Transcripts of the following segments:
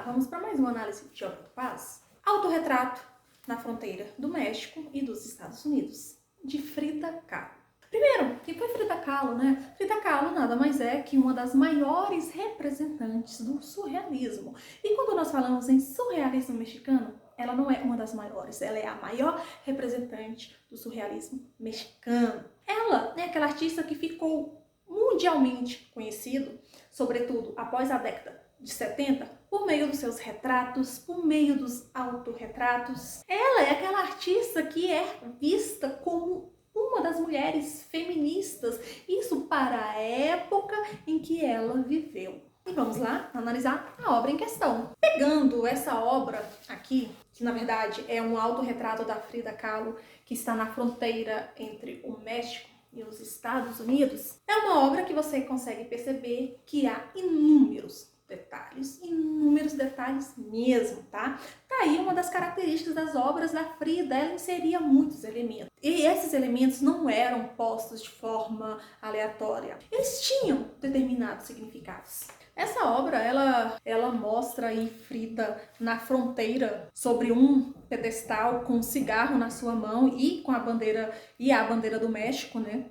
vamos para mais uma análise de obra do Paz. Autorretrato na fronteira do México e dos Estados Unidos, de Frida Kahlo. Primeiro, quem foi Frida Kahlo, né? Frida Kahlo nada mais é que uma das maiores representantes do surrealismo. E quando nós falamos em surrealismo mexicano, ela não é uma das maiores, ela é a maior representante do surrealismo mexicano. Ela é aquela artista que ficou mundialmente conhecido, sobretudo após a década de 70, por meio dos seus retratos, por meio dos autorretratos. Ela é aquela artista que é vista como uma das mulheres feministas, isso para a época em que ela viveu. E vamos lá analisar a obra em questão. Pegando essa obra aqui, que na verdade é um autorretrato da Frida Kahlo, que está na fronteira entre o México e os Estados Unidos, é uma obra que você consegue perceber que há inúmeros detalhes mesmo, tá? Tá aí uma das características das obras da Frida, ela inseria muitos elementos. E esses elementos não eram postos de forma aleatória, eles tinham determinados significados. Essa obra, ela mostra aí Frida na fronteira, sobre um pedestal, com um cigarro na sua mão e com a bandeira do México, né?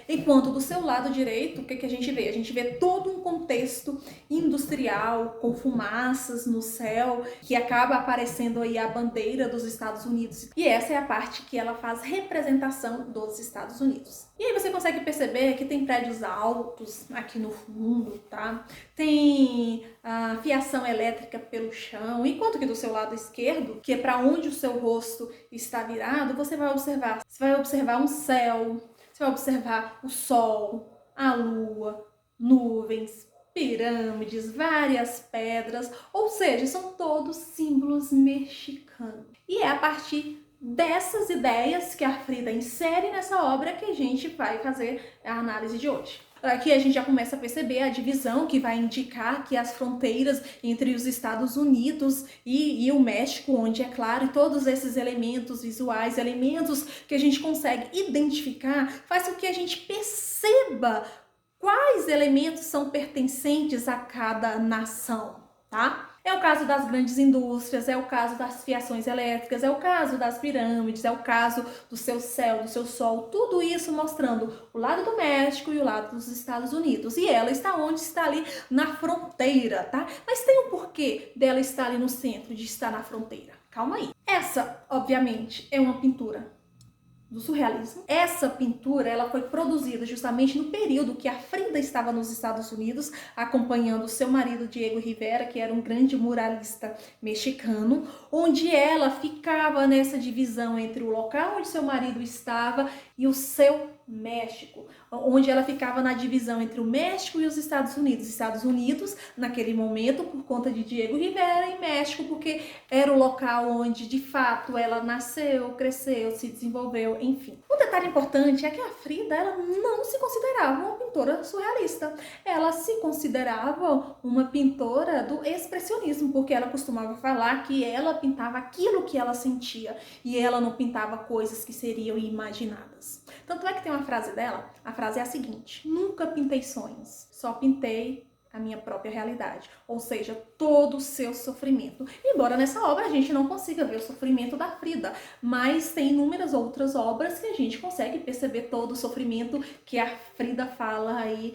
Enquanto do seu lado direito, o que a gente vê? A gente vê todo um contexto industrial, com fumaças no céu, que acaba aparecendo aí a bandeira dos Estados Unidos. E essa é a parte que ela faz representação dos Estados Unidos. E aí você consegue perceber que tem prédios altos aqui no fundo, tá? Tem a fiação elétrica pelo chão, enquanto que do seu lado esquerdo, que é para onde o seu rosto está virado, você vai observar um céu. Você vai observar o sol, a lua, nuvens, pirâmides, várias pedras, ou seja, são todos símbolos mexicanos. E é a partir dessas ideias que a Frida insere nessa obra que a gente vai fazer a análise de hoje. Aqui a gente já começa a perceber a divisão que vai indicar que as fronteiras entre os Estados Unidos e o México, onde é claro, todos esses elementos visuais, elementos que a gente consegue identificar, faz com que a gente perceba quais elementos são pertencentes a cada nação, tá? É o caso das grandes indústrias, é o caso das fiações elétricas, é o caso das pirâmides, é o caso do seu céu, do seu sol, tudo isso mostrando o lado do México e o lado dos Estados Unidos. E ela está onde? Está ali na fronteira, tá? Mas tem um porquê dela estar ali no centro, de estar na fronteira. Calma aí. Essa, obviamente, é uma pintura do surrealismo. Essa pintura, ela foi produzida justamente no período que a Frida estava nos Estados Unidos, acompanhando seu marido Diego Rivera, que era um grande muralista mexicano, onde ela ficava nessa divisão entre o local onde seu marido estava e o seu México, onde ela ficava na divisão entre o México e os Estados Unidos. Estados Unidos, naquele momento, por conta de Diego Rivera, e México, porque era o local onde, de fato, ela nasceu, cresceu, se desenvolveu, enfim. Um detalhe importante é que a Frida, ela não se considerava uma pintora surrealista. Ela se considerava uma pintora do expressionismo, porque ela costumava falar que ela pintava aquilo que ela sentia, e ela não pintava coisas que seriam imaginadas. Tanto é que tem uma frase dela, a frase é a seguinte: nunca pintei sonhos, só pintei a minha própria realidade, ou seja, todo o seu sofrimento. Embora nessa obra a gente não consiga ver o sofrimento da Frida, mas tem inúmeras outras obras que a gente consegue perceber todo o sofrimento que a Frida fala aí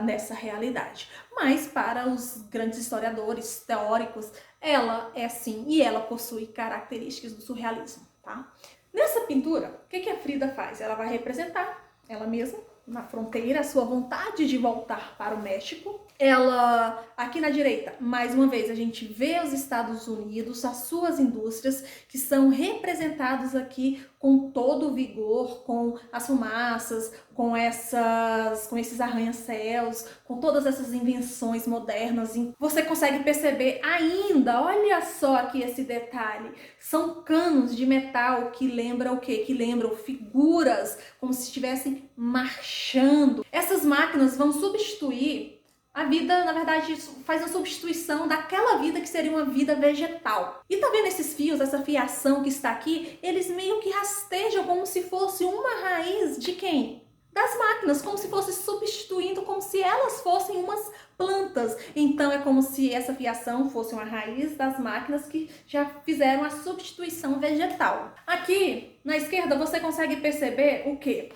nessa realidade. Mas para os grandes historiadores, teóricos, ela é sim, e ela possui características do surrealismo, tá? Nessa pintura, o que a Frida faz? Ela vai representar ela mesma na fronteira, a sua vontade de voltar para o México. Ela, aqui na direita, mais uma vez, a gente vê os Estados Unidos, as suas indústrias, que são representadas aqui com todo o vigor, com as fumaças, com esses arranha-céus, com todas essas invenções modernas. Você consegue perceber ainda, olha só aqui esse detalhe, são canos de metal que lembram o quê? Que lembram figuras, como se estivessem marchando. Essas máquinas vão substituir a vida, na verdade, faz a substituição daquela vida que seria uma vida vegetal. E tá vendo esses fios, essa fiação que está aqui? Eles meio que rastejam como se fosse uma raiz de quem? Das máquinas, como se fosse substituindo, como se elas fossem umas plantas. Então é como se essa fiação fosse uma raiz das máquinas que já fizeram a substituição vegetal. Aqui na esquerda você consegue perceber o quê?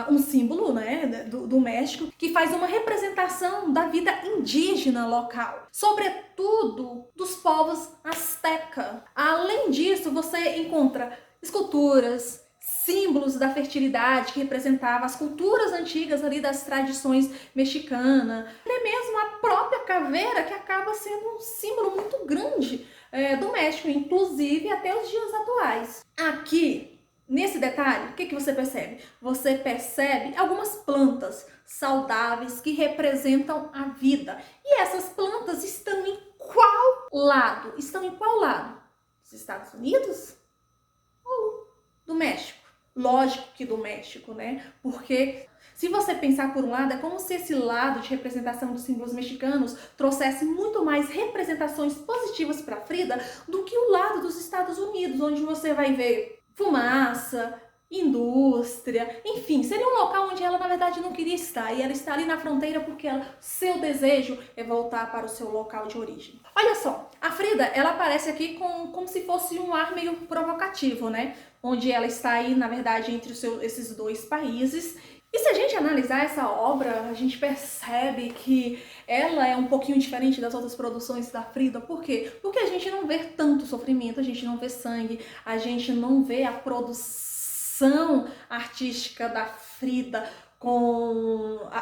Um símbolo, né, do México, que faz uma representação da vida indígena local, sobretudo dos povos azteca. Além disso, você encontra esculturas, símbolos da fertilidade que representavam as culturas antigas ali das tradições mexicanas, até mesmo a própria caveira, que acaba sendo um símbolo muito grande do México, inclusive até os dias atuais. Aqui, nesse detalhe, o que você percebe? Você percebe algumas plantas saudáveis que representam a vida. E essas plantas estão em qual lado? Estão em qual lado? Dos Estados Unidos ou do México? Lógico que do México, né? Porque se você pensar por um lado, é como se esse lado de representação dos símbolos mexicanos trouxesse muito mais representações positivas para Frida do que o lado dos Estados Unidos, onde você vai ver fumaça, indústria, enfim, seria um local onde ela na verdade não queria estar, e ela está ali na fronteira porque seu desejo é voltar para o seu local de origem. Olha só, a Frida, ela aparece aqui como se fosse um ar meio provocativo, né? Onde ela está aí, na verdade, entre esses dois países. E se a gente analisar essa obra, a gente percebe que ela é um pouquinho diferente das outras produções da Frida. Por quê? Porque a gente não vê tanto sofrimento, a gente não vê sangue, a gente não vê a produção artística da Frida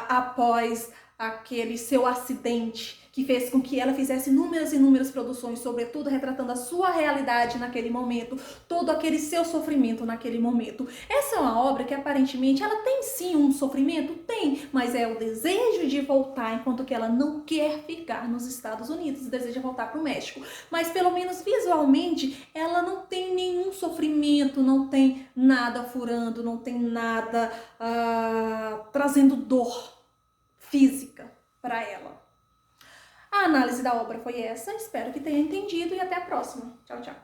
após aquele seu acidente que fez com que ela fizesse inúmeras produções, sobretudo retratando a sua realidade naquele momento, todo aquele seu sofrimento naquele momento. Essa é uma obra que aparentemente ela tem sim um sofrimento, tem, mas é o desejo de voltar, enquanto que ela não quer ficar nos Estados Unidos, deseja voltar para o México. Mas pelo menos visualmente ela não tem nenhum sofrimento, não tem nada furando, não tem nada trazendo dor física para ela. A análise da obra foi essa, espero que tenha entendido e até a próxima. Tchau, tchau.